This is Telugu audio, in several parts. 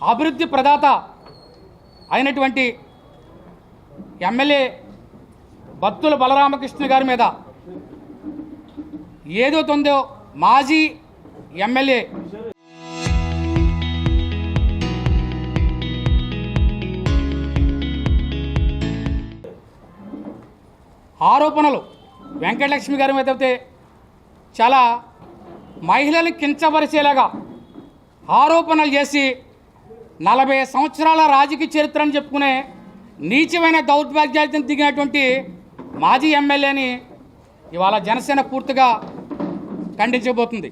అభివృద్ధి ప్రదాత అయినటువంటి ఎమ్మెల్యే బత్తుల బలరామకృష్ణ గారి మీద ఏదవుతుందో మాజీ ఎమ్మెల్యే ఆరోపణలు వెంకటలక్ష్మి గారి మీద అయితే చాలా మహిళల్ని కించపరిచేలాగా ఆరోపణలు చేసి 40 సంవత్సరాల రాజకీయ చరిత్రను చెప్పుకునే నీచమైన దౌర్భాగ్యాలను దిగినటువంటి మాజీ ఎమ్మెల్యేని ఇవాళ జనసేన పూర్తిగా ఖండించబోతుంది.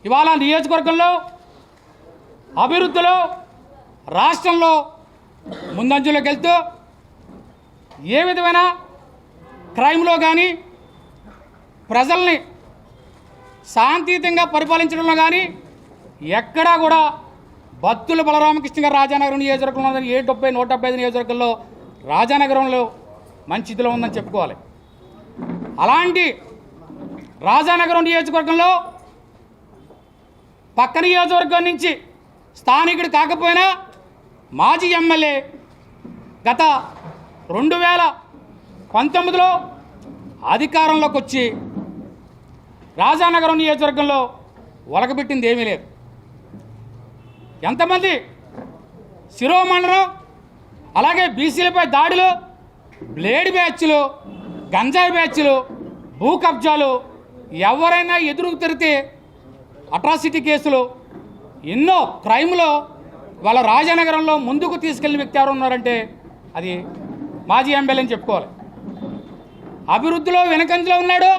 ఇవాళ నియోజకవర్గంలో అభివృద్ధిలో రాష్ట్రంలో ముందంజలోకి వెళ్తూ ఏ విధమైన క్రైమ్లో కానీ ప్రజల్ని శాంతియుతంగా పరిపాలించడంలో కానీ ఎక్కడా కూడా బత్తుల బలరామకృష్ణ గారు రాజానగరం నియోజకవర్గంలో 70, 175 నియోజకవర్గంలో రాజానగరంలో మంచి ఇదిలో ఉందని చెప్పుకోవాలి. అలాంటి రాజానగరం నియోజకవర్గంలో పక్క నియోజకవర్గం నుంచి స్థానికుడు కాకపోయినా మాజీ ఎమ్మెల్యే గత 2019లో అధికారంలోకి వచ్చి రాజానగరం నియోజకవర్గంలో ఒలకబెట్టింది ఏమీ లేదు. ఎంతమంది శిరోమండలం, అలాగే బీసీలపై దాడులు, బ్లేడ్ బ్యాచ్లు, గంజాయి బ్యాచ్లు, భూ కబ్జాలు, ఎవరైనా ఎదురు తిరిగితే అట్రాసిటీ కేసులు, ఎన్నో క్రైమ్లో వాళ్ళ రాజానగరంలో ముందుకు తీసుకెళ్లిన వ్యక్తి ఎవరు ఉన్నారంటే అది మాజీ ఎమ్మెల్యే అని చెప్పుకోవాలి. అభివృద్ధిలో వెనకంజలో ఉన్నాడు.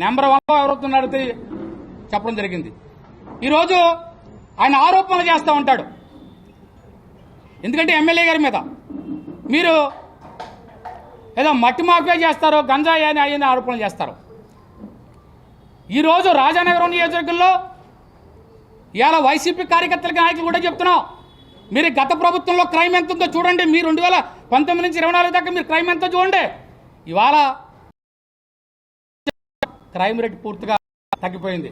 నెంబర్ 1లో ఎవరుతున్నాడు చెప్పడం జరిగింది. ఈరోజు ఆయన ఆరోపణలు చేస్తూ ఉంటాడు. ఎందుకంటే ఎమ్మెల్యే గారి మీద మీరు ఏదో మట్టి మాఫియా చేస్తారో, గంజాయి అని అయ్యని ఆరోపణలు చేస్తారు. ఈరోజు రాజానగరం నియోజకవర్గంలో ఇవాళ వైసీపీ కార్యకర్తలకి నాయకులు కూడా చెప్తున్నాం, మీరు గత ప్రభుత్వంలో క్రైమ్ ఎంత ఉందో చూడండి. మీరు 2019 నుంచి 24 దాకా మీరు క్రైమ్ ఎంతో చూడండి. ఇవాళ క్రైమ్ రేట్ పూర్తిగా తగ్గిపోయింది.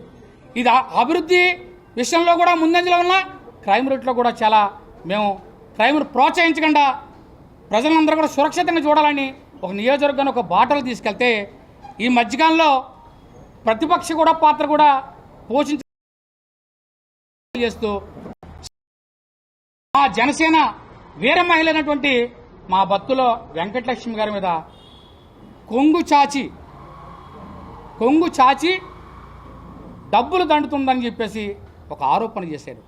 ఇది అభివృద్ధి విషయంలో కూడా ముందంజలో ఉన్న క్రైమ్ రేట్లో కూడా చాలా మేము క్రైమ్ను ప్రోత్సహించకుండా ప్రజలందరూ కూడా సురక్షితంగా చూడాలని ఒక నియోజకవర్గాన్ని ఒక బాటలు తీసుకెళ్తే ఈ మధ్యకాలంలో ప్రతిపక్ష కూడా పాత్ర కూడా చేస్తూ మా జనసేన వీర మహిళ అయినటువంటి మా బత్తుల వెంకటలక్ష్మి గారి మీద కొంగు చాచి డబ్బులు దండుతుందని చెప్పేసి ఒక ఆరోపణ చేశాడు.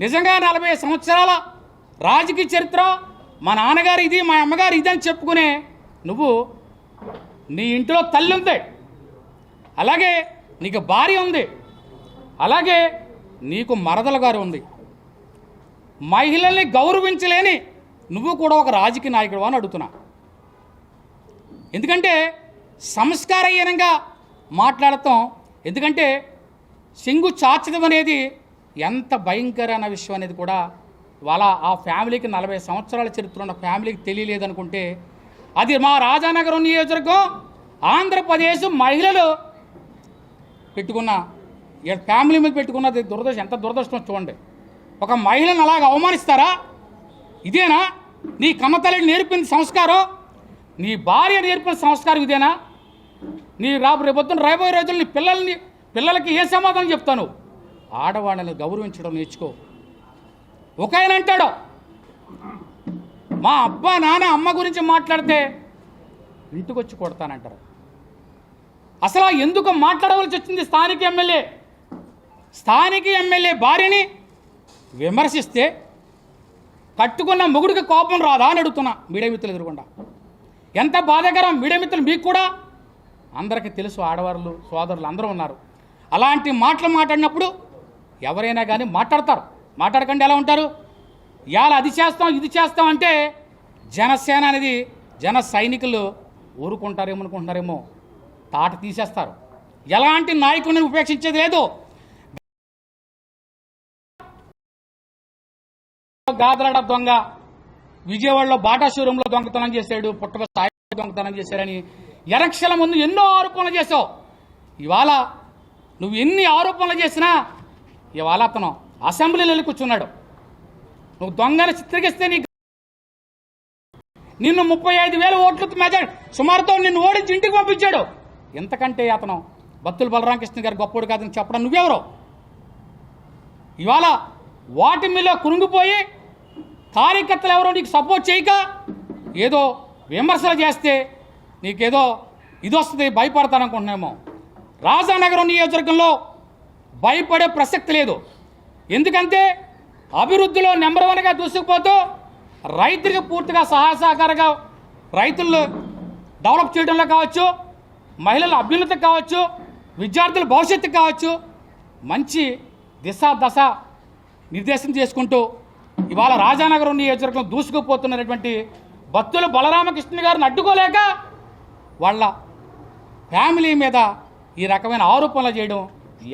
నిజంగా 40 సంవత్సరాల రాజకీయ చరిత్ర మా నాన్నగారు ఇది, మా అమ్మగారు ఇది అని చెప్పుకునే నువ్వు, నీ ఇంట్లో తల్లి ఉంది, అలాగే నీకు భార్య ఉంది, అలాగే నీకు మరదల గారు ఉంది. మహిళల్ని గౌరవించలేని నువ్వు కూడా ఒక రాజకీయ నాయకుడు అని అడుగుతున్నా. ఎందుకంటే సంస్కారహీనంగా మాట్లాడతాం. ఎందుకంటే సింగు చాచడం అనేది ఎంత భయంకరమైన విషయం అనేది కూడా వాళ్ళ ఆ ఫ్యామిలీకి 40 సంవత్సరాల చరిత్ర ఉన్న ఫ్యామిలీకి తెలియలేదనుకుంటే అది మా రాజానగరం నియోజకవర్గం ఆంధ్రప్రదేశ్ మహిళలు పెట్టుకున్న ఫ్యామిలీ మీద పెట్టుకున్నది దురదృష్టం. ఎంత దురదృష్టం చూడండి. ఒక మహిళను అలాగ అవమానిస్తారా? ఇదేనా నీ కన్నతల్లి నేర్పింది సంస్కారం? నీ భార్య నేర్పిన సంస్కారం ఇదేనా? నీ రేపొద్దున రాబోయే రోజులు నీ పిల్లలకి ఏ సమాధానం చెప్తాను? ఆడవాళ్ళని గౌరవించడం నేర్చుకో. ఒక ఆయన అంటాడు, మా అబ్బా నాన్న అమ్మ గురించి మాట్లాడితే ఇంటికి వచ్చి కొడతానంటారు. అసలు ఎందుకు మాట్లాడవలసి వచ్చింది? స్థానిక ఎమ్మెల్యే భార్యని విమర్శిస్తే కట్టుకున్న మొగుడికి కోపం రాదా అని అడుగుతున్నా మీడియా మిత్రులు ఎదురుకుండా. ఎంత బాధాకరం. మీడియా మిత్రులు మీకు కూడా అందరికీ తెలుసు, ఆడవాళ్ళు సోదరులు అందరూ ఉన్నారు. అలాంటి మాటలు మాట్లాడినప్పుడు ఎవరైనా కానీ మాట్లాడతారు. మాట్లాడకుండా ఎలా ఉంటారు? ఇవాళ అది చేస్తాం ఇది చేస్తాం అంటే జనసేన అనేది జన సైనికులు ఊరుకుంటారేమనుకుంటున్నారేమో, తాట తీసేస్తారు. ఎలాంటి నాయకుడిని ఉపేక్షించేది లేదు. గాదరాడ దొంగ విజయవాడలో బాటా షోరూంలో దొంగతనం చేశాడు, పుట్టక స్థాయి దొంగతనం చేశాడని ఎలక్షన్ల ముందు ఎన్నో ఆరోపణలు చేశావు. ఇవాళ నువ్వు ఎన్ని ఆరోపణలు చేసినా ఇవాళ అతను అసెంబ్లీలో వెళ్ళి కూర్చున్నాడు. నువ్వు దొంగని చిత్రీకరిస్తే నిన్ను 35,000 ఓట్లతో మెజారిటీ సుమారుతో నిన్ను ఓడించి ఇంటికి పంపించాడు. ఎంతకంటే అతను బత్తుల బలరామకృష్ణ గారు గొప్పోడు కాదని చెప్పడం నువ్వెవరో? ఇవాళ వాటిమిలో కురుంగిపోయి కార్యకర్తలు ఎవరో నీకు సపోర్ట్ చేయక ఏదో విమర్శలు చేస్తే నీకేదో ఇది వస్తుంది, భయపడతాననుకుంటున్నామో. రాజానగరం నియోజకవర్గంలో భయపడే ప్రసక్తి లేదు. ఎందుకంటే అభివృద్ధిలో నెంబర్ 1గా దూసుకుపోతూ రైతులకు పూర్తిగా సహాయ సహకారంగా రైతులు డెవలప్ చేయడంలో కావచ్చు, మహిళల అభ్యున్నతికి కావచ్చు, విద్యార్థుల భవిష్యత్తుకు కావచ్చు, మంచి దశ నిర్దేశం చేసుకుంటూ ఇవాళ రాజానగరం నియోజకవర్గం దూసుకుపోతున్నటువంటి బత్తుల బలరామకృష్ణ గారిని అడ్డుకోలేక వాళ్ళ ఫ్యామిలీ మీద ఈ రకమైన ఆరోపణలు చేయడం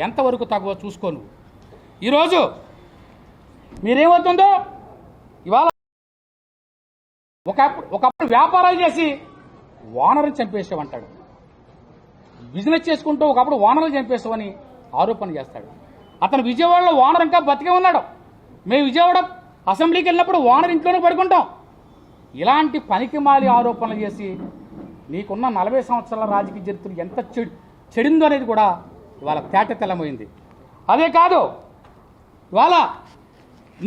ఎంతవరకు తగ్గవో చూసుకోను. ఈరోజు మీరేమవుతుందో ఇవాళ ఒకప్పుడు వ్యాపారాలు చేసి ఓనర్ని చంపేసామంటాడు, బిజినెస్ చేసుకుంటూ ఒకప్పుడు ఓనర్లు చంపేసామని ఆరోపణ చేస్తాడు. అతను విజయవాడలో ఓనర్ ఇంకా బతికే ఉన్నాడు. మేము విజయవాడ అసెంబ్లీకి వెళ్ళినప్పుడు ఓనర్ ఇంట్లోనే పడుకుంటాం. ఇలాంటి పనికిమాలి ఆరోపణలు చేసి నీకున్న 40 సంవత్సరాల రాజకీయ చరిత్ర ఎంత చెడిందో అనేది కూడా ఇవాళ తేటతెల్లమైంది. అదే కాదు, ఇవాళ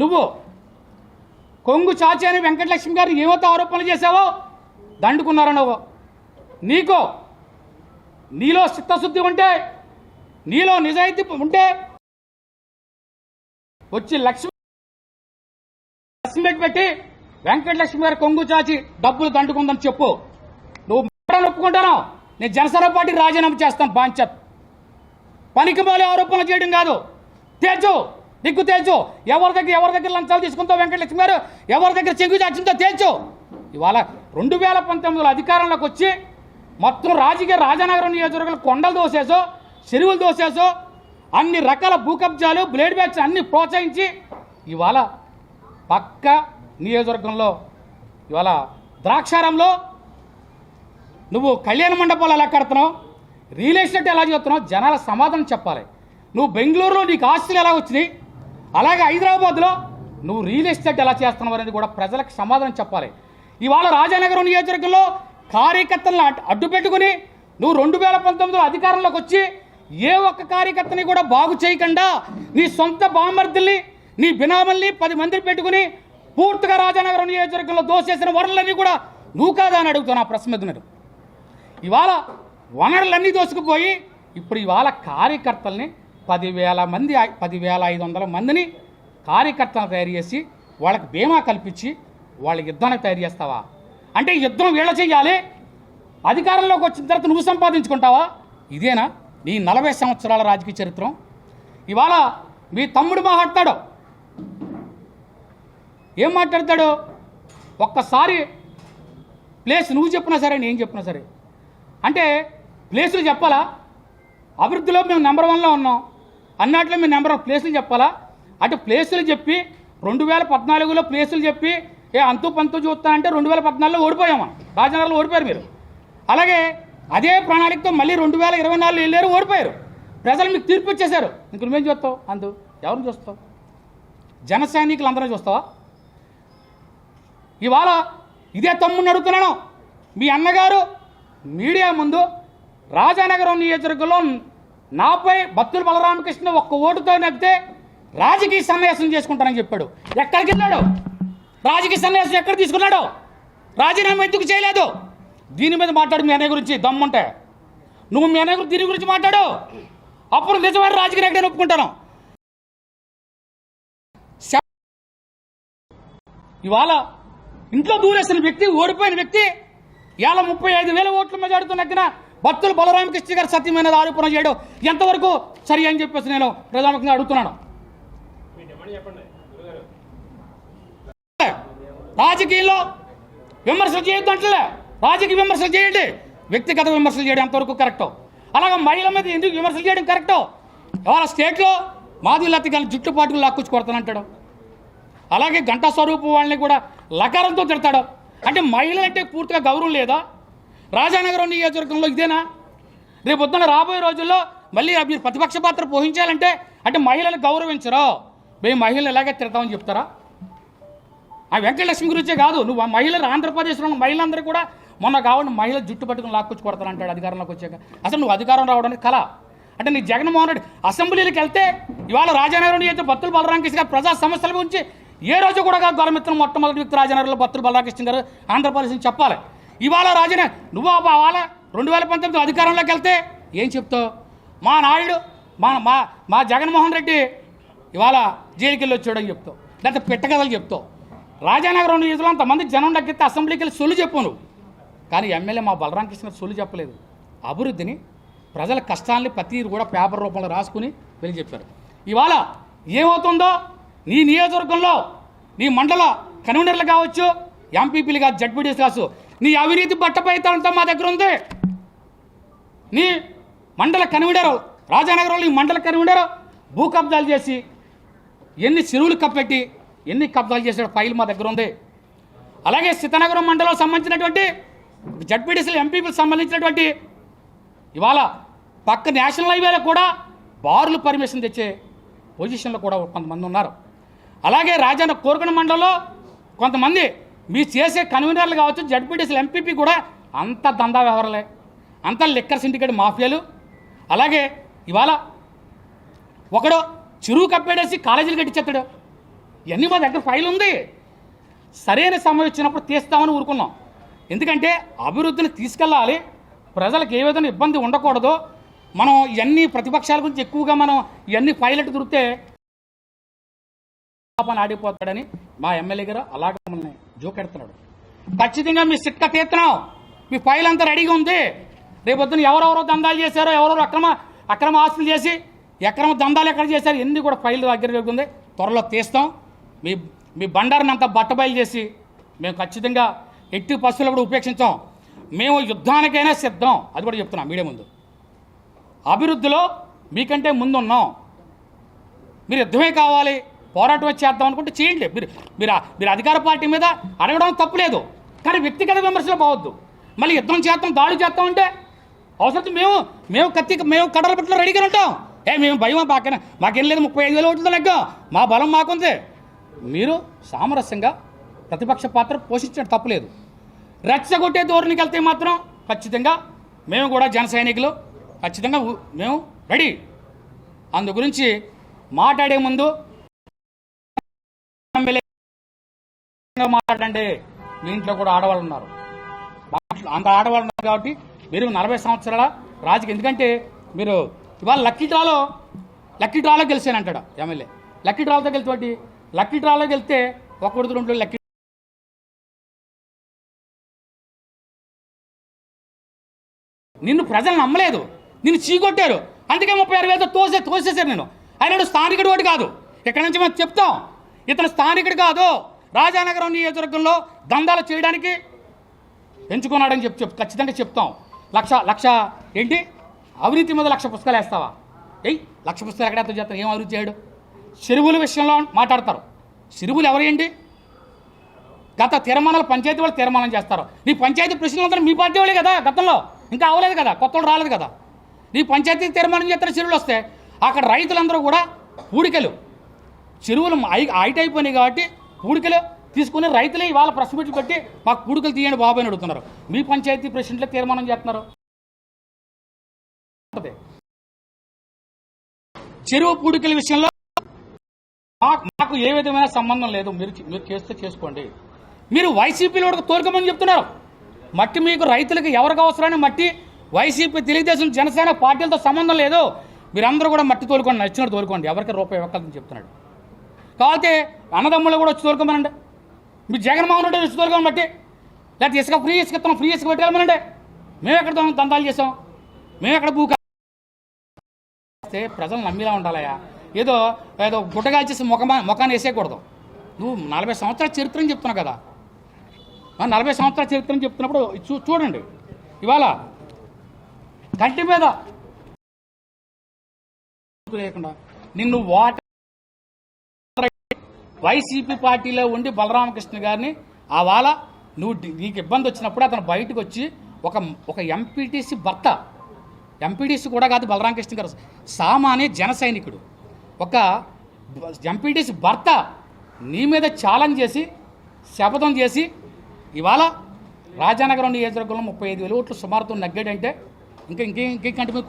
నువ్వు కొంగు చాచి అని వెంకటలక్ష్మి గారు ఏవైతే ఆరోపణలు చేశావో దండుకున్నారనవు. నీలో చిత్తశుద్ధి ఉంటే, నీలో నిజాయితీ ఉంటే వచ్చి లక్ష్మి పెట్టి వెంకటలక్ష్మి గారు కొంగు చాచి డబ్బులు దండుకుందని చెప్పు. నువ్వు ఒప్పుకుంటాను, నేను జనసేన పార్టీకి రాజీనామా చేస్తాను. బాంచత్ పనికిమాలి ఆరోపణలు చేయడం కాదు, తేల్చు, దిక్కు తేల్చు. ఎవరి దగ్గర లంచాలు తీసుకుంటావు వెంకటలక్ష్మి గారు, ఎవరి దగ్గర చెంగు చాచిందో తేల్చు. ఇవాళ 2019లో అధికారంలోకి వచ్చి మొత్తం రాజానగరం నియోజకవర్గంలో కొండలు దోసేసో, చెరువులు దోసేసో, అన్ని రకాల భూకబ్జాలు, బ్లేడ్ బ్యాగ్స్ అన్ని ప్రోత్సహించి ఇవాళ పక్క నియోజకవర్గంలో ఇవాళ ద్రాక్షారంలో నువ్వు కళ్యాణ మండపాలు ఎలా కడుతున్నావు, రియల్ ఎస్టేట్ ఎలా చేస్తున్నావు, జనాల సమాధానం చెప్పాలి. నువ్వు బెంగళూరులో నీకు ఆస్తులు ఎలా వచ్చినాయి, అలాగే హైదరాబాద్లో నువ్వు రియల్ ఎస్టేట్ ఎలా చేస్తున్నావు అనేది కూడా ప్రజలకు సమాధానం చెప్పాలి. ఇవాళ రాజానగరం నియోజకవర్గంలో కార్యకర్తలను అడ్డు పెట్టుకుని నువ్వు 2019లో అధికారంలోకి వచ్చి ఏ ఒక్క కార్యకర్తని కూడా బాగు చేయకుండా నీ సొంత బామర్దుల్ని, నీ బినామల్ని 10 మందిని పెట్టుకుని పూర్తిగా రాజానగరం నియోజకవర్గంలో దోసేసిన వనరులన్నీ కూడా నువ్వు కాదా అని అడుగుతున్నా ప్రశ్న మీద. ఇవాళ వనరులన్నీ దోసుకుపోయి ఇప్పుడు ఇవాళ కార్యకర్తల్ని 10,500 మందిని కార్యకర్తలను తయారు చేసి వాళ్ళకి బీమా కల్పించి వాళ్ళ యుద్ధానికి తయారు చేస్తావా? అంటే యుద్ధం వీళ్ళ చెయ్యాలి, అధికారంలోకి వచ్చిన తర్వాత నువ్వు సంపాదించుకుంటావా? ఇదేనా నీ 40 సంవత్సరాల రాజకీయ చరిత్రం? ఇవాళ మీ తమ్ముడు మాట్లాడతాడు, ఏం మాట్లాడతాడు? ఒక్కసారి ప్లేస్ నువ్వు చెప్పినా సరే, నేను చెప్పినా సరే, అంటే ప్లేసులు చెప్పాలా? అభివృద్ధిలో మేము నెంబర్ 1లో ఉన్నాం అన్నట్లో మేము నెంబర్ 1 ప్లేసులు చెప్పాలా? అంటే ప్లేసులు చెప్పి 2014లో ప్లేసులు చెప్పి అంతు పంతు చూస్తానంటే 2014లో ఓడిపోయామా? రాజనగరంలో ఓడిపోయారు మీరు. అలాగే అదే ప్రణాళికతో మళ్ళీ 2024లో వెళ్ళారు, ఓడిపోయారు. ప్రజలు మీకు తీర్పు ఇచ్చేశారు. ఇంక నువ్వేం చూస్తావు? ఎవరిని చూస్తావు? జన సైనికులు అందరూ చూస్తావా? ఇవాళ ఇదే తమ్ముడిని అడుగుతున్నాను. మీ అన్నగారు మీడియా ముందు రాజానగరం నియోజకవర్గంలో నాపై బత్తుల బలరామకృష్ణ ఒక్క ఓటుతో నెగ్గితే రాజకీయ సన్యాసం చేసుకుంటానని చెప్పాడు. ఎక్కడికి వెళ్ళాడు? రాజకీయ సన్యాసం ఎక్కడ తీసుకున్నాడు? రాజీనామా ఎందుకు చేయలేదు? దీని మీద మాట్లాడు. మీ అన్నయ్య గురించి దమ్ముంటే నువ్వు మీ అన్నయ్య దీని గురించి మాట్లాడు, అప్పుడు నిజమైన రాజకీయ నాయకుడిని ఒప్పుకుంటాను. ఇవాళ ఇంట్లో దూరేసిన వ్యక్తి, ఓడిపోయిన వ్యక్తి, ఇవాళ 35,000 ఓట్ల మెజారిటీతో నగ్గిన బత్తుల బలరామకృష్ణ గారు సత్యమైన ఆరోపణ చేయడం ఎంతవరకు సరి అని చెప్పేసి నేను ప్రధానంగా అడుగుతున్నాను. రాజకీయాల్లో విమర్శలు చేయొద్దు అంటలే, రాజకీయ విమర్శలు చేయండి, వ్యక్తిగత విమర్శలు చేయడం ఎంతవరకు కరెక్టో, అలాగే మహిళల మీద ఎందుకు విమర్శలు చేయడం కరెక్టో. ఇవాళ స్టేట్లో మాధవి లత గారిని జుట్టు పాటులు లాక్కొచ్చి కొడతానంటాడు, అలాగే గంటా స్వరూపు వాళ్ళని కూడా లకారంతో తిడతాడు. అంటే మహిళలంటే పూర్తిగా గౌరవం లేదా? రాజానగరం నియోజకవర్గంలో ఇదేనా? రేపు పొద్దున రాబోయే రోజుల్లో మళ్ళీ మీరు ప్రతిపక్ష పాత్ర పోషించాలంటే అంటే మహిళలు గౌరవించరు, మేము మహిళలు ఎలాగే తిడతామని చెప్తారా? ఆ వెంకటలక్ష్మి గురించే కాదు, నువ్వు ఆ మహిళలు ఆంధ్రప్రదేశ్లో ఉన్న మహిళలందరూ కూడా మొన్న కావాలి మహిళలు జుట్టు పట్టుకుని లాక్కొచ్చి కొడతానంటాడు అధికారంలోకి వచ్చాక. అసలు నువ్వు అధికారం రావడానికి కళ అంటే నీ జగన్మోహన్ రెడ్డి అసెంబ్లీకి వెళ్తే ఇవాళ రాజానగరం అయితే బత్తుల బలరామకృష్ణ గారు ప్రజా సమస్యల గురించి ఏ రోజు కూడా గౌరమిత్రం మొట్టమొదటి వ్యక్తి రాజానగరంలో బత్తుల బలరామకృష్ణ గారు ఆంధ్రప్రదేశ్ నుంచి చెప్పాలి. ఇవాళ నువ్వు వాళ్ళ 2019 అధికారంలోకి వెళ్తే ఏం చెప్తావు? మా నాయుడు మా జగన్మోహన్ రెడ్డి ఇవాళ జైలుకి వెళ్ళి వచ్చాడని చెప్తావు, లేకపోతే పెట్టగదలు చెప్తావు. రాజానగరం నియోజకవర్గంలో అంతమంది జనం దగ్గరికి అసెంబ్లీకి వెళ్ళి సొల్లు చెప్పు నువ్వు. కానీ ఎమ్మెల్యే మా బలరామకృష్ణ సొల్లు చెప్పలేదు. అభివృద్ధిని ప్రజల కష్టాలని ప్రతి కూడా పేపర్ రూపంలో రాసుకుని వెళ్ళి చెప్పారు. ఇవాళ ఏమవుతుందో నీ నియోజకవర్గంలో నీ మండల కన్వీనర్లు కావచ్చు, ఎంపీపీలు కాదు, జడ్పీటీస్ కావచ్చు, నీ అవినీతి బట్టపైతంతా మా దగ్గర ఉంది. నీ మండల కన్వీనర్ రాజానగరంలో ఈ మండల కన్వీనర్ భూ కబ్జాలు చేసి ఎన్ని చెరువులు కప్పెట్టి ఎన్ని కబ్జాలు చేసే ఫైల్ మా దగ్గర ఉంది. అలాగే సీతానగరం మండలం సంబంధించినటువంటి జడ్పీటీసీలు ఎంపీపీలకు సంబంధించినటువంటి ఇవాళ పక్క నేషనల్ హైవేలో కూడా బార్లు పర్మిషన్ తెచ్చే పొజిషన్లో కూడా కొంతమంది ఉన్నారు. అలాగే కోరుకొండ మండలంలో కొంతమంది మీరు చేసే కన్వీనర్లు కావచ్చు, జడ్పీటీసీలు ఎంపీపీ కూడా అంత దందా వ్యవహారాలే, అంత లిక్కర్ సిండికేట్ మాఫియాలు. అలాగే ఇవాళ ఒకడు చెరువు కప్పేడేసి కాలేజీలు కట్టించేస్తాడు. ఇవన్నీ మా దగ్గర ఫైల్ ఉంది. సరైన సమయం వచ్చినప్పుడు తీస్తామని ఊరుకున్నాం. ఎందుకంటే అభివృద్ధిని తీసుకెళ్ళాలి, ప్రజలకు ఏ విధంగా ఇబ్బంది ఉండకూడదు. మనం ఇవన్నీ ప్రతిపక్షాల గురించి ఎక్కువగా మనం ఇవన్నీ పైలట్ దొరికితే పాపని ఆడిపోతాడని మా ఎమ్మెల్యే గారు అలాగే మమ్మల్ని జోకెడుతున్నాడు. ఖచ్చితంగా మీ సిక్క తీస్తున్నాం, మీ ఫైల్ అంతా రెడీగా ఉంది. రేపొద్దున ఎవరెవరో దందాలు చేశారో, ఎవరెవరో అక్రమ ఆస్తులు చేసి అక్రమ దందాలు ఎక్కడ చేశారు, ఎన్ని కూడా ఫైల్ దగ్గర ఉంది. త్వరలో తీస్తాం. మీ బండారిని అంతా బట్టబయలు చేసి మేము ఖచ్చితంగా ఎట్టి పశువులు కూడా ఉపేక్షించాం. మేము యుద్ధానికైనా సిద్ధం, అది కూడా చెప్తున్నాం మీడియా ముందు. అభివృద్ధిలో మీకంటే ముందున్నాం. మీరు యుద్ధమే కావాలి, పోరాటం చేద్దాం అనుకుంటే చేయండి. మీరు అధికార పార్టీ మీద అడగడం తప్పులేదు, కానీ వ్యక్తిగత విమర్శలు పోవద్దు. మళ్ళీ యుద్ధం చేస్తాం, దాడులు చేస్తాం అంటే అవసరం మేము కడల పెట్టులో రెడీగా ఉంటాం. మేము భయం మాకేం లేదు, 35,000 ఓట్లతో లెక్క మా బలం మాకుంది. మీరు సామరస్యంగా ప్రతిపక్ష పాత్ర పోషించడం తప్పులేదు. రెచ్చగొట్టే ధోరణికి వెళ్తే మాత్రం ఖచ్చితంగా మేము కూడా జన సైనికులు ఖచ్చితంగా మేము రెడీ. అందు గురించి మాట్లాడే ముందు మాట్లాడండి. మీ ఇంట్లో కూడా ఆడవాళ్ళు ఉన్నారు, అంత ఆడవాళ్ళు ఉన్నారు కాబట్టి మీరు 40 సంవత్సరాల రాజకీయం. ఎందుకంటే మీరు ఇవాళ లక్కీ డ్రాలో గెలిచానంటాడు ఎమ్మెల్యే. లక్కీ డ్రాలతో గెలిచేవాటి, లక్కీ డ్రాలోకి వెళ్తే ఒకటి రెండు లక్కీ నిన్ను ప్రజలు నమ్మలేదు, నిన్ను చీకొట్టారు. అందుకే 36,000 తోసేశారు నేను. ఆయన స్థానికుడు ఒకటి కాదు, ఇక్కడ నుంచి మేము చెప్తాం ఇతను స్థానికుడు కాదు, రాజానగరం నియోజకవర్గంలో దందాలు చేయడానికి ఎంచుకున్నాడని ఖచ్చితంగా చెప్తాం. లక్ష ఏంటి అవినీతి మీద 1,00,000 పుస్తకాలు వేస్తావా? 1,00,000 పుస్తకాలు ఎక్కడైతే చేస్తారు, ఏం అభివృద్ధి చేయడు? చెరువుల విషయంలో మాట్లాడతారు. చెరువులు ఎవరేంటి? గత తీర్మానాలు పంచాయతీ వాళ్ళు తీర్మానం చేస్తారు. నీ పంచాయతీ ప్రెసిడెంట్ మీ పార్టీ వాళ్ళే కదా, గతంలో ఇంకా అవ్వలేదు కదా, కొత్త వాళ్ళు రాలేదు కదా. నీ పంచాయతీ తీర్మానం చేస్తారు, చెరువులు వస్తే అక్కడ రైతులందరూ కూడా పూడికలు చెరువులు హైట్ అయిపోయినాయి కాబట్టి పూడికలు తీసుకుని రైతులే ఇవాళ ప్రెస్ మీట్లు పెట్టి మాకు పూడికలు తీయండి బాబు అని అడుగుతున్నారు. మీ పంచాయతీ ప్రెసిడెంట్లే తీర్మానం చేస్తున్నారు. చెరువు పూడికల విషయంలో మాకు ఏ విధమైన సంబంధం లేదు. మీరు చేస్తే చేసుకోండి. మీరు వైసీపీలో తోలుకోమని చెప్తున్నారు. మట్టి మీకు రైతులకు ఎవరికి అవసరాన్ని మట్టి వైసీపీ, తెలుగుదేశం, జనసేన పార్టీలతో సంబంధం లేదు. మీరందరూ కూడా మట్టి తోలుకోండి, నచ్చినట్టు తోలుకోండి, ఎవరికి రూపాయి ఇవ్వకలని చెప్తున్నాడు. కాకపోతే అన్నదమ్ములు కూడా వచ్చి తోలుకోమనండి. మీరు జగన్మోహన్ రెడ్డి వచ్చి తోలుకోమని బట్టి, లేకపోతే ఇసుక ఫ్రీ ఇసుక పెట్టుకోమనండి. మేము ఎక్కడ దందాలు చేసాం, మేము ఎక్కడ ప్రజలు నమ్మిలా ఉండాలయా. ఏదో గుట్టగా చేసి ముఖాన్ని వేసేయకూడదు. నువ్వు 40 సంవత్సరాల చరిత్రని చెప్తున్నావు కదా, 40 సంవత్సరాల చరిత్రని చెప్తున్నప్పుడు చూడండి. ఇవాళ కంటి మీద లేకుండా నిన్ను వైసీపీ పార్టీలో ఉండి బలరామకృష్ణ గారిని ఆవాల నీకు ఇబ్బంది వచ్చినప్పుడు అతను బయటకు వచ్చి ఒక ఎంపీటీసీ భర్త, ఎంపీటీసీ కూడా కాదు బలరామకృష్ణ గారు, సామాన్య జన సైనికుడు, ఒక ఎంపీటీసీ భర్త నీ మీద ఛాలెంజ్ చేసి శపథం చేసి ఇవాళ రాజానగరం నియోజకవర్గంలో 35,000 ఓట్లు సుమారుతో నగ్గాడంటే ఇంకే కంటి మీద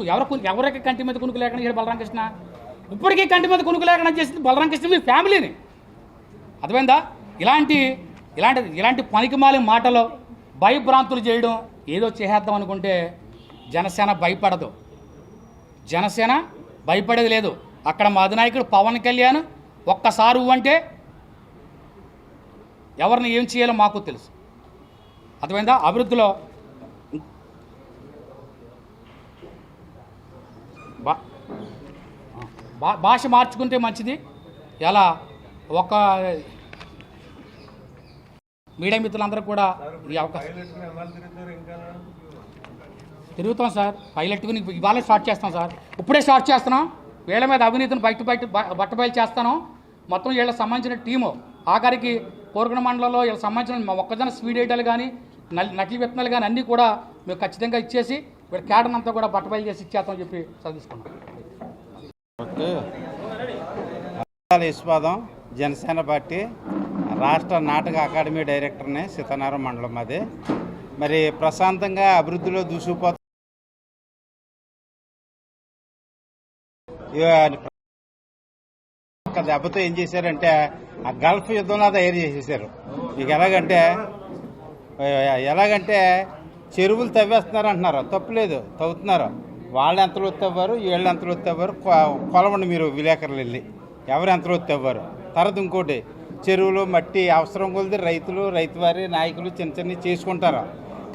ఎవరికి కంటి మీద కునుకు లేకుండా చేశాడు బలరామకృష్ణ. ఇప్పటికీ కంటి మీద కునుకు లేకుండా చేసింది బలరామకృష్ణ మీ ఫ్యామిలీని. అర్థమైందా? ఇలాంటి పనికిమాలి మాటలు భయభ్రాంతులు చేయడం ఏదో చేసేద్దాం అనుకుంటే జనసేన భయపడదు. జనసేన భయపడేది లేదు. అక్కడ మా అధినాయకుడు పవన్ కళ్యాణ్ ఒక్కసారి అంటే ఎవరిని ఏం చేయాలో మాకు తెలుసు. అర్థమైందా? అభివృద్ధిలో భాష మార్చుకుంటే మంచిది. ఎలా ఒక మీడియా మిత్రులందరూ కూడా ఈ అవకాశం తిరుగుతాం సార్. పైలట్ని ఇవాళ స్టార్ట్ చేస్తాం సార్. ఇప్పుడే స్టార్ట్ చేస్తున్నాం. వీళ్ళ మీద అవినీతిని బట్టబయలు చేస్తాను. మొత్తం వీళ్ళకి సంబంధించిన టీము ఆఖరికి కోరుకున్న మండలంలో వీళ్ళకి సంబంధించిన ఒక్కజన స్పీడ్ ఐటాలు కానీ నకిలీ విత్తనాలు కానీ అన్నీ కూడా మేము ఖచ్చితంగా ఇచ్చేసి వీళ్ళ క్యాడర్ అంతా కూడా బట్టబయలు చేసి ఇచ్చేస్తామని చెప్పి చదివిస్తున్నాం. యశ్వాదం జనసేన పార్టీ రాష్ట్ర నాటక అకాడమీ డైరెక్టర్ని సీతారాం మండలం అది. మరి ప్రశాంతంగా అభివృద్ధిలో దూసుకుపోతుంది. దెబ్బతో ఏం చేశారంటే ఆ గల్ఫ్ యుద్ధంలో తయారు చేసేసారు. మీకు ఎలాగంటే చెరువులు తవ్వేస్తున్నారు అంటున్నారు. తప్పులేదు, తవ్వుతున్నారు. వాళ్ళు ఎంత లోతు తవ్వారు, వీళ్ళు ఎంత లోతు తవ్వారు కొలవండి మీరు విలేకరులు వెళ్ళి ఎవరు ఎంత లోతు తవ్వారు. తర్వాత ఇంకోటి చెరువులు మట్టి అవసరం కొలిది రైతువారి నాయకులు చిన్న చేసుకుంటారు.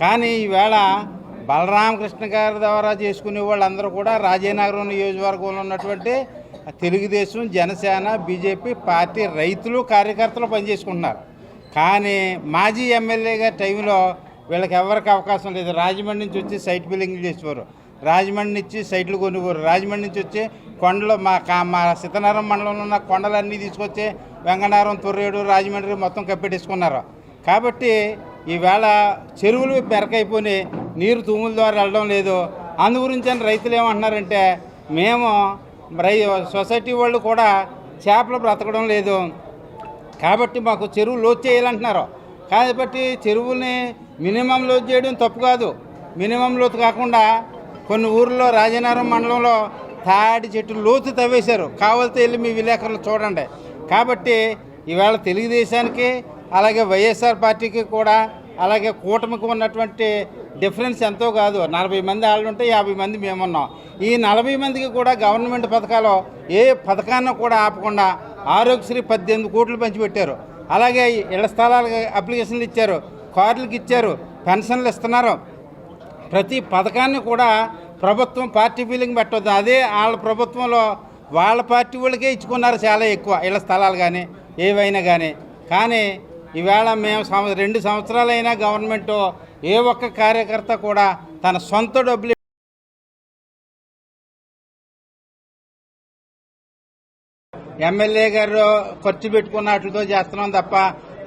కానీ ఈవేళ బలరామకృష్ణ గారి ద్వారా చేసుకునే వాళ్ళందరూ కూడా రాజానగరం నియోజకవర్గంలో ఉన్నటువంటి తెలుగుదేశం, జనసేన, బీజేపీ పార్టీ రైతులు, కార్యకర్తలు పనిచేసుకుంటున్నారు. కానీ మాజీ ఎమ్మెల్యే గారి టైంలో వీళ్ళకి ఎవరికి అవకాశం లేదు. రాజమండ్రి నుంచి వచ్చి సైట్ బిల్డింగ్లు చేసేవారు, రాజమండ్రి నుంచి సైట్లు కొనుగోరు, రాజమండ్రి నుంచి వచ్చి కొండలు మా సీతారాం మండలంలో ఉన్న కొండలన్నీ తీసుకొచ్చి వెంగనారం, తొర్రేడు, రాజమండ్రి మొత్తం కప్పెట్టేసుకున్నారు. కాబట్టి ఈవేళ చెరువులు పెరకైపోయి నీరు తూముల ద్వారా వెళ్ళడం లేదు. అందు గురించి అని రైతులు ఏమంటున్నారంటే మేము సొసైటీ వాళ్ళు కూడా చేపలు బ్రతకడం లేదు కాబట్టి మాకు చెరువు లోతు చేయాలంటున్నారు. కాబట్టి చెరువుల్ని మినిమం లోతు చేయడం తప్పు కాదు. మినిమం లోతు కాకుండా కొన్ని ఊర్లో రాజానగరం మండలంలో తాడి చెట్టు లోతు తవ్వేశారు. కావాలితే వెళ్ళి మీ విలేకరులు చూడండి. కాబట్టి ఈవేళ తెలుగుదేశానికి అలాగే వైఎస్ఆర్ పార్టీకి కూడా అలాగే కూటమికి ఉన్నటువంటి డిఫరెన్స్ ఎంతో కాదు. 40 మంది వాళ్ళు ఉంటే 50 మంది మేమున్నాం. ఈ 40 మందికి కూడా గవర్నమెంట్ పథకాలు ఏ పథకాన్ని కూడా ఆపకుండా ఆరోగ్యశ్రీ 18 కోట్లు పంచిపెట్టారు. అలాగే ఇళ్ల స్థలాలకు అప్లికేషన్లు ఇచ్చారు, కార్డులకు ఇచ్చారు, పెన్షన్లు ఇస్తున్నారు. ప్రతి పథకాన్ని కూడా ప్రభుత్వం పార్టీ ఫీలింగ్ పెట్టవద్దు. అదే వాళ్ళ ప్రభుత్వంలో వాళ్ళ పార్టీ వాళ్ళకే ఇచ్చుకున్నారు చాలా ఎక్కువ ఇళ్ల స్థలాలు కానీ ఏవైనా కానీ ఈవేళ మేము 2 సంవత్సరాలైనా గవర్నమెంట్ ఏ ఒక్క కార్యకర్త కూడా తన సొంత డబ్బులు ఎమ్మెల్యే గారు ఖర్చు పెట్టుకున్నట్లతో చేస్తున్నాం తప్ప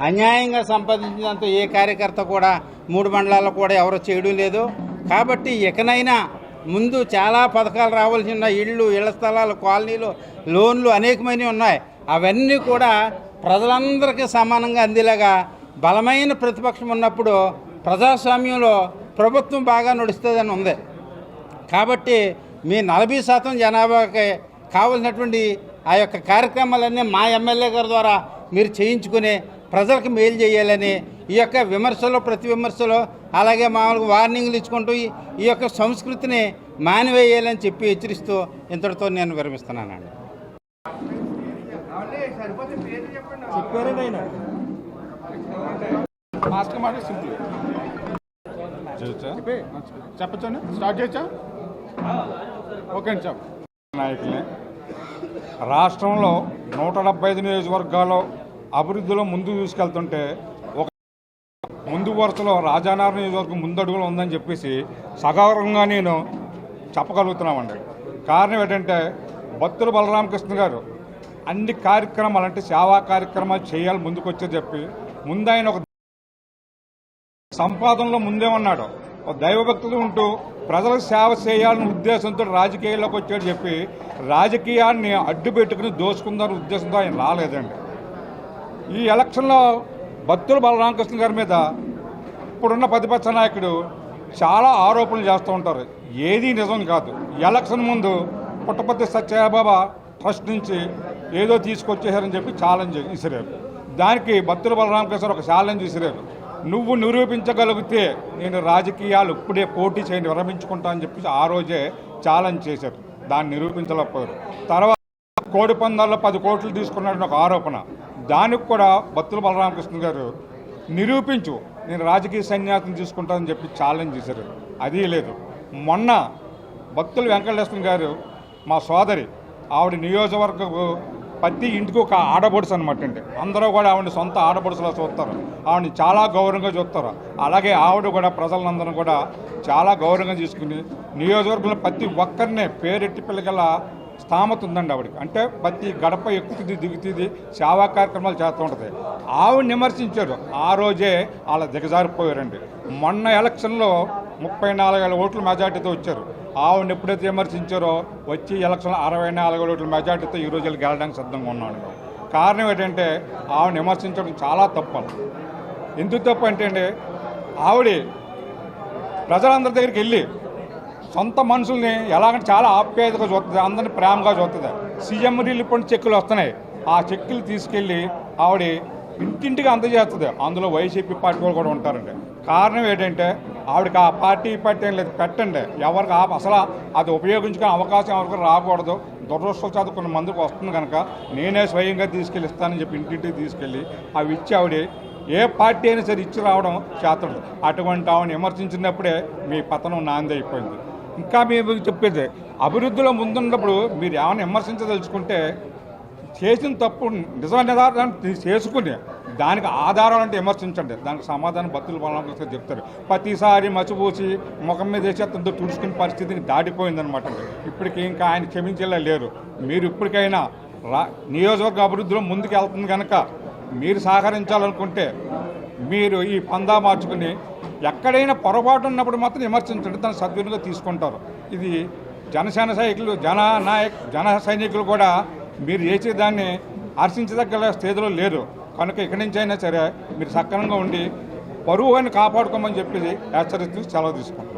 అన్యాయంగా సంపాదించినంత ఏ కార్యకర్త కూడా 3 మండలాల్లో కూడా ఎవరు చేయడం లేదు. కాబట్టి ఇకనైనా ముందు చాలా పథకాలు రావాల్సిన ఇళ్ల స్థలాలు, కాలనీలు, లోన్లు అనేకమైనవి ఉన్నాయి. అవన్నీ కూడా ప్రజలందరికీ సమానంగా అందేలాగా బలమైన ప్రతిపక్షం ఉన్నప్పుడు ప్రజాస్వామ్యంలో ప్రభుత్వం బాగా నడుస్తుందని ఉంది. కాబట్టి మీ 40% జనాభాకి కావాల్సినటువంటి ఆ యొక్క కార్యక్రమాలన్నీ మా ఎమ్మెల్యే గారి ద్వారా మీరు చేయించుకుని ప్రజలకు మేలు చేయాలని ఈ యొక్క విమర్శలు, ప్రతి విమర్శలు, అలాగే మామూలుగా వార్నింగ్లు ఇచ్చుకుంటూ ఈ యొక్క సంస్కృతిని మానివేయాలని చెప్పి హెచ్చరిస్తూ ఇంతటితో నేను విరమిస్తున్నానండి. చెప్పచ్చండి, స్టార్ట్ చేయొచ్చా? ఓకే అండి, చెప్ప నాయకులే రాష్ట్రంలో 175 నియోజకవర్గాల్లో అభివృద్ధిలో ముందు తీసుకెళ్తుంటే ఒక ముందు వరుసలో రాజానగరం నియోజకవర్గం ముందడుగులో ఉందని చెప్పేసి సగౌరవంగా నేను చెప్పగలుగుతున్నామండి. కారణం ఏంటంటే బత్తుల బలరామకృష్ణ గారు అన్ని కార్యక్రమాలు అంటే సేవా కార్యక్రమాలు చేయాలి ముందుకు వచ్చి చెప్పి ముందు ఆయన ఒక సంపాదనలో ముందే ఉన్నాడు. దైవభక్తులు ఉంటూ ప్రజలకు సేవ చేయాలనే ఉద్దేశంతో రాజకీయాల్లోకి వచ్చాడు చెప్పి రాజకీయాన్ని అడ్డు పెట్టుకుని దోచుకుందాని ఉద్దేశంతో ఆయన రాలేదండి. ఈ ఎలక్షన్లో బత్తుల బలరామకృష్ణ గారి మీద ఇప్పుడున్న ప్రతిపక్ష నాయకుడు చాలా ఆరోపణలు చేస్తూ ఉంటారు. ఏదీ నిజం కాదు. ఎలక్షన్ ముందు పుట్టపర్తి సత్యబాబా ట్రస్ట్ నుంచి ఏదో తీసుకొచ్చేసారని చెప్పి ఛాలెంజ్ విసిరారు. దానికి బత్తుల బలరామకృష్ణ ఒక ఛాలెంజ్ విసిరారు. నువ్వు నిరూపించగలిగితే నేను రాజకీయాలు ఇప్పుడే పోటీ చేయని విరమించుకుంటా అని చెప్పి ఆ రోజే ఛాలెంజ్ చేశారు. దాన్ని నిరూపించలేకపోయారు. తర్వాత కోడి పందాల్లో 10 కోట్లు తీసుకున్నాడని ఒక ఆరోపణ. దానికి కూడా బత్తుల బలరామకృష్ణ గారు నిరూపించు, నేను రాజకీయ సన్యాసం తీసుకుంటానని చెప్పి ఛాలెంజ్ చేశారు. అది లేదు. మొన్న బత్తుల వెంకటలక్ష్మి గారు మా సోదరి, ఆవిడ నియోజకవర్గ ప్రతి ఇంటికి ఒక ఆడబొడుసు అనమాట అండి. అందరూ కూడా ఆవిడని సొంత ఆడబొడుసులా చూస్తారు. ఆవిడని చాలా గౌరవంగా చూస్తారు. అలాగే ఆవిడ కూడా ప్రజలందరూ కూడా చాలా గౌరవంగా తీసుకుని నియోజకవర్గంలో ప్రతి ఒక్కరినే పేరెట్టి పిల్లగల స్థామత ఉందండి ఆవిడకి. అంటే ప్రతి గడప ఎక్కుతుంది దిగుతుంది, సేవా కార్యక్రమాలు చేస్తూ ఉంటుంది. ఆవిడ విమర్శించారు. ఆ రోజే అలా దిగజారిపోయారండి. మొన్న ఎలక్షన్లో 34,000 ఓట్ల మెజార్టీతో వచ్చారు. ఆవిడని ఎప్పుడైతే విమర్శించారో వచ్చి ఎలక్షన్లో 64,000 ఓట్ల మెజార్టీతో ఈ రోజు గెలడానికి సిద్ధంగా ఉన్నాడు. కారణం ఏంటంటే ఆవిడని విమర్శించడం చాలా తప్పు. ఎందుకు తప్పు అంటే అండి, ఆవిడ ప్రజలందరి దగ్గరికి వెళ్ళి సొంత మనుషుల్ని ఎలాగంటే చాలా ఆప్యాయతగా చూస్తుంది, అందరిని ప్రేమగా చూస్తుంది. సీఎం రిలీఫ్ ఫండ్ చెక్కులు వస్తున్నాయి. ఆ చెక్కులు తీసుకెళ్ళి ఆవిడ ఇంటింటికి అందజేస్తుంది. అందులో వైసీపీ పార్టీ వాళ్ళు కూడా ఉంటారండి. కారణం ఏంటంటే ఆవిడకి ఆ పార్టీ ఏం లేదు, పెట్టండి ఎవరికి అసలు అది ఉపయోగించుకునే అవకాశం ఎవరికి రాకూడదు. దురదృష్టవశాత్తు కొన్ని మందికి వస్తుంది కనుక నేనే స్వయంగా తీసుకెళ్ళి ఇస్తానని చెప్పి ఇంటింటికి తీసుకెళ్ళి అవి ఇచ్చి ఆవిడ ఏ పార్టీ అయినా సరే ఇచ్చి రావడం శాతం. అటువంటి ఆవిడని విమర్శించినప్పుడే మీ పతనం నాంది అయిపోయింది. ఇంకా మేము చెప్పేది, అభివృద్ధిలో ముందున్నప్పుడు మీరు ఏమైనా విమర్శించదలుచుకుంటే చేసిన తప్పు నిజమైన నిర్ధారణ చేసుకుని దానికి ఆధారాలంటే విమర్శించండి. దానికి సమాధానం బత్తుల బలరామకృష్ణ చెప్తారు. ప్రతిసారి మసిపూసి ముఖం మీద వేసేంత తుడుచుకునే పరిస్థితిని దాటిపోయిందనమాట. ఇప్పటికీ ఇంకా ఆయన క్షమించేలా లేరు. మీరు ఇప్పటికైనా నియోజకవర్గ అభివృద్ధిలో ముందుకు వెళ్తుంది కనుక మీరు సహకరించాలనుకుంటే మీరు ఈ పందా మార్చుకుని ఎక్కడైనా పొరపాటు ఉన్నప్పుడు మాత్రం విమర్శించండి, దాన్ని సద్వినియోగంగా తీసుకుంటారు. ఇది జన సైనికులు కూడా మీరు చేసేదాన్ని హర్షించదగ్గ స్థితిలో లేరు కనుక ఇక్కడి నుంచి అయినా సరే మీరు సక్రమంగా ఉండి పరువుని కాపాడుకోమని చెప్పి హెచ్చరిస్తూ సెలవు తీసుకుంటాం.